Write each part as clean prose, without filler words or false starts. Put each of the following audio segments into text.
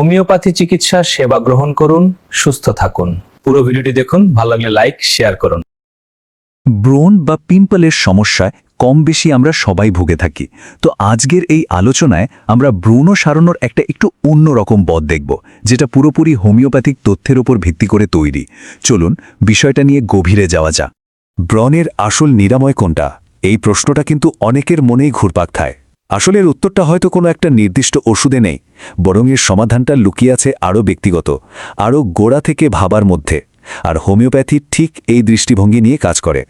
Homeopathy চিকিৎসার সেবা গ্রহণ করুন, সুস্থ থাকুন। পুরো ভিডিওটি দেখুন, ভালো লাগলে লাইক শেয়ার করুন। ব্রণ বা পিম্পলের সমস্যায় কম বেশি আমরা সবাই ভুগে থাকি। তো আজকের এই আলোচনায় আমরা ব্রণ সারানোর একটা একটু অন্যরকম পথ দেখব, যেটা পুরোপুরি হোমিওপ্যাথিক তথ্যের উপর ভিত্তি করে তৈরি। চলুন বিষয়টা নিয়ে গভীরে যাওয়া যাক। ব্রণের আসল নিরাময় কোনটা, এই প্রশ্নটা কিন্তু অনেকের মনেই ঘুরপাক খায়। আসলে এর উত্তরটা হয়তো কোনো একটা নির্দিষ্ট ওষুধে নেই, বরং এর সমাধানটা লুকিয়ে আছে আরও ব্যক্তিগত, আরও গোড়া থেকে ভাবার মধ্যে। আর হোমিওপ্যাথি ঠিক এই দৃষ্টিভঙ্গি নিয়ে কাজ করে।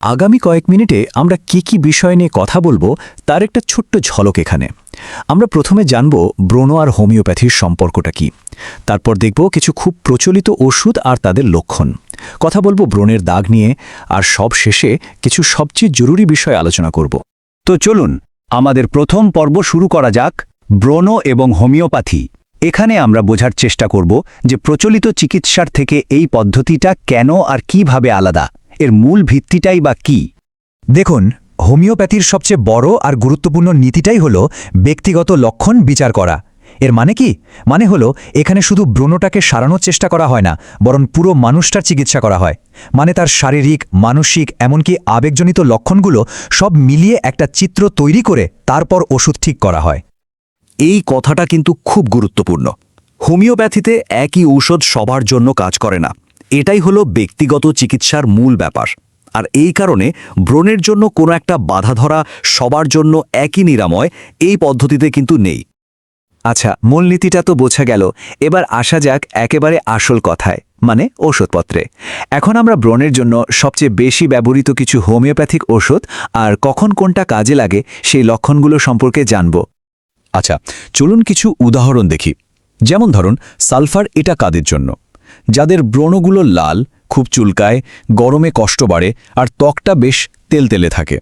আগামী কয়েক মিনিটে আমরা কি বিষয় নিয়ে কথা বলবো তার একটা ছোট্ট ঝলক এখানে। আমরা প্রথমে জানব ব্রণ আর হোমিওপ্যাথির সম্পর্কটা কি, তারপর দেখব কিছু খুব প্রচলিত ওষুধ আর তাদের লক্ষণ, কথা বলবো ব্রণের দাগ নিয়ে, আর সব শেষে কিছু সবচেয়ে জরুরি বিষয় আলোচনা করব। তো চলুন আমাদের প্রথম পর্ব শুরু করা যাক, ব্রণ এবং হোমিওপ্যাথি। এখানে আমরা বোঝার চেষ্টা করব যে প্রচলিত চিকিৎসার থেকে এই পদ্ধতিটা কেন আর কিভাবে আলাদা, এর মূল ভিত্তিটাই বা কি। দেখুন, হোমিওপ্যাথির সবচেয়ে বড় আর গুরুত্বপূর্ণ নীতিটাই হলো ব্যক্তিগত লক্ষণ বিচার করা। এর মানে কি? মানে হলো এখানে শুধু ব্রণটাকে সারানোর চেষ্টা করা হয় না, বরং পুরো মানুষটার চিকিৎসা করা হয়। মানে তার শারীরিক, মানসিক, এমনকি আবেগজনিত লক্ষণগুলো সব মিলিয়ে একটা চিত্র তৈরি করে তারপর ওষুধ ঠিক করা হয়। এই কথাটা কিন্তু খুব গুরুত্বপূর্ণ। হোমিওপ্যাথিতে একই ঔষধ সবার জন্য কাজ করে না, এটাই হলো ব্যক্তিগত চিকিৎসার মূল ব্যাপার। আর এই কারণে ব্রণের জন্য কোনো একটা বাধা ধরা, সবার জন্য একই নিরাময়, এই পদ্ধতিতে কিন্তু নেই। আচ্ছা, মূলনীতিটা তো বোঝা গেল, এবার আসা যাক একেবারে আসল কথায়, মানে ওষুধপত্রে। এখন আমরা ব্রণের জন্য সবচেয়ে বেশি ব্যবহৃত কিছু হোমিওপ্যাথিক ওষুধ আর কখন কোনটা কাজে লাগে সেই লক্ষণগুলো সম্পর্কে জানব। আচ্ছা, চলুন কিছু উদাহরণ দেখি। যেমন ধরুন সালফার, এটা কাদের জন্য? যাদের ব্রণগুলো লাল, খুব চুলকায়, গরমে কষ্ট বাড়ে আর ত্বকটা বেশ তেলতেলে থাকে।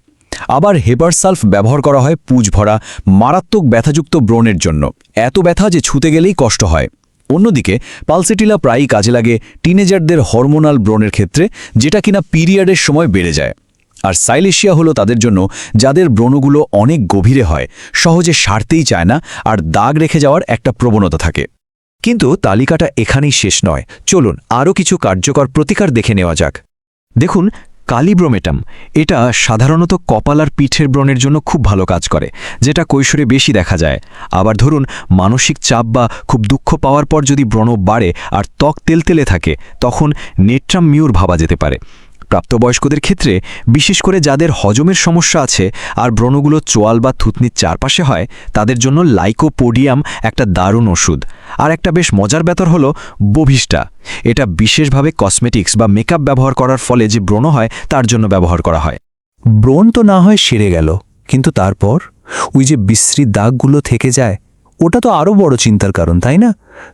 আবার হেপারসালফ ব্যবহার করা হয় পুঁজ ভরা, মারাত্মক ব্যথাযুক্ত ব্রণের জন্য, এত ব্যথা যে ছুতে গেলেই কষ্ট হয়। অন্যদিকে পালসেটিলা প্রায়ই কাজে লাগে টিনেজারদের হরমোনাল ব্রণের ক্ষেত্রে, যেটা কিনা পিরিয়ডের সময় বেড়ে যায়। আর সাইলেশিয়া হলো তাদের জন্য যাদের ব্রণগুলো অনেক গভীরে হয়, সহজে সারতেই চায় না আর দাগ রেখে যাওয়ার একটা প্রবণতা থাকে। কিন্তু তালিকাটা এখানেই শেষ নয়, চলুন আরও কিছু কার্যকর প্রতিকার দেখে নেওয়া যাক। দেখুন, কালিব্রোমেটাম, এটা সাধারণত কপাল আর পিঠের ব্রণের জন্য খুব ভালো কাজ করে, যেটা কৈশোরে বেশি দেখা যায়। আবার ধরুন মানসিক চাপ বা খুব দুঃখ পাওয়ার পর যদি ব্রণ বাড়ে আর ত্বক তেলতেলে থাকে, তখন নেট্রাম মিউর ভাবা যেতে পারে। প্রাপ্তবয়স্কদের ক্ষেত্রে, বিশেষ করে যাদের হজমের সমস্যা আছে আর ব্রণগুলো চোয়াল বা থুতনির চারপাশে হয়, তাদের জন্য লাইকোপোডিয়াম একটা দারুণ ওষুধ। আর একটা বেশ মজার ব্যাপার হলো বোভিস্টা, এটা বিশেষভাবে কসমেটিক্স বা মেকআপ ব্যবহার করার ফলে যে ব্রণ হয় তার জন্য ব্যবহার করা হয়। ব্রণ তো না হয় সেরে গেল, কিন্তু তারপর ওই যে বিশ্রী দাগগুলো থেকে যায়, ওটা তো আরও বড় চিন্তার কারণ, তাই না?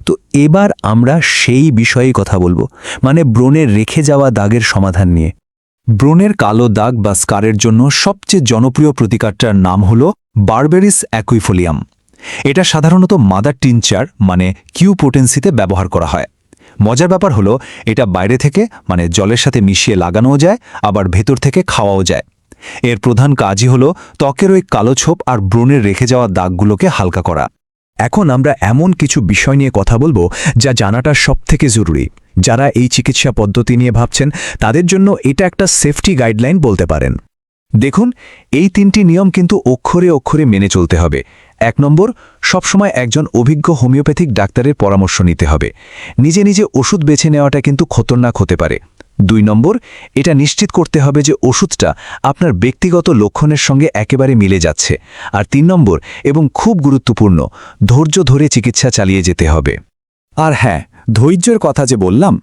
তো এবার আমরা সেই বিষয়েই কথা বলবো, মানে ব্রণের রেখে যাওয়া দাগের সমাধান নিয়ে। ব্রণের কালো দাগ বা স্কারের জন্য সবচেয়ে জনপ্রিয় প্রতিকারটার নাম হলো বারবেরিস অ্যাকুইফোলিয়াম। এটা সাধারণত মাদার টিনচার মানে কিউ পোটেন্সিতে ব্যবহার করা হয়। মজার ব্যাপার হলো এটা বাইরে থেকে মানে জলের সাথে মিশিয়ে লাগানোও যায়, আবার ভেতর থেকে খাওয়াও যায়। এর প্রধান কাজই হলো ত্বকের ওই কালো ছোপ আর ব্রণের রেখে যাওয়া দাগগুলোকে হালকা করা। এখন আমরা এমন কিছু বিষয় নিয়ে কথা বলবো যা জানাটা সবথেকে জরুরি। যারা এই চিকিৎসা পদ্ধতি নিয়ে ভাবছেন তাদের জন্য এটা একটা সেফটি গাইডলাইন বলতে পারেন। দেখুন, এই 3টি নিয়ম কিন্তু অক্ষরে অক্ষরে মেনে চলতে হবে। 1 নম্বর, সবসময় একজন অভিজ্ঞ হোমিওপ্যাথিক ডাক্তারের পরামর্শ নিতে হবে। নিজে নিজে ওষুধ বেছে নেওয়াটা কিন্তু খতরনাক হতে পারে। 2 নম্বর, এটা নিশ্চিত করতে হবে যে ওষুধটা আপনার ব্যক্তিগত লক্ষণের সঙ্গে একেবারে মিলে যাচ্ছে। আর 3 নম্বর, এবং খুব গুরুত্বপূর্ণ, ধৈর্য ধরে চিকিৎসা চালিয়ে যেতে হবে। আর হ্যাঁ, ধৈর্যের কথা যে বললাম,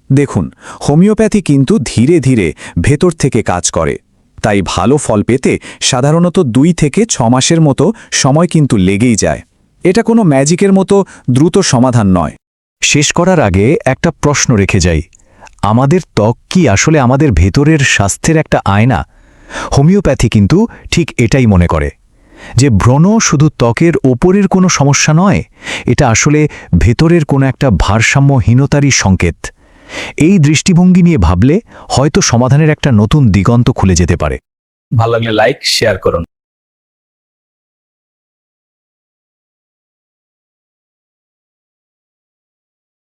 দেখুন হোমিওপ্যাথি কিন্তু ধীরে ধীরে ভেতর থেকে কাজ করে, তাই ভালো ফল পেতে সাধারণত 2 থেকে 6 মাসের মতো সময় কিন্তু লেগেই যায়। এটা কোনো ম্যাজিকের মতো দ্রুত সমাধান নয়। শেষ করার আগে একটা প্রশ্ন রেখে যাই, আমাদের ত্বক কি আসলে আমাদের ভেতরের স্বাস্থ্যের একটা আয়না? হোমিওপ্যাথি কিন্তু ঠিক এটাই মনে করে, যে ব্রণ শুধু ত্বকের ওপরের কোনো সমস্যা নয়, এটা আসলে ভেতরের কোনো একটা ভারসাম্যহীনতারই সংকেত। এই দৃষ্টিভঙ্গি নিয়ে ভাবলে হয়তো সমাধানের একটা নতুন দিগন্ত খুলে যেতে পারে। ভালো লাগলে লাইক শেয়ার করুন।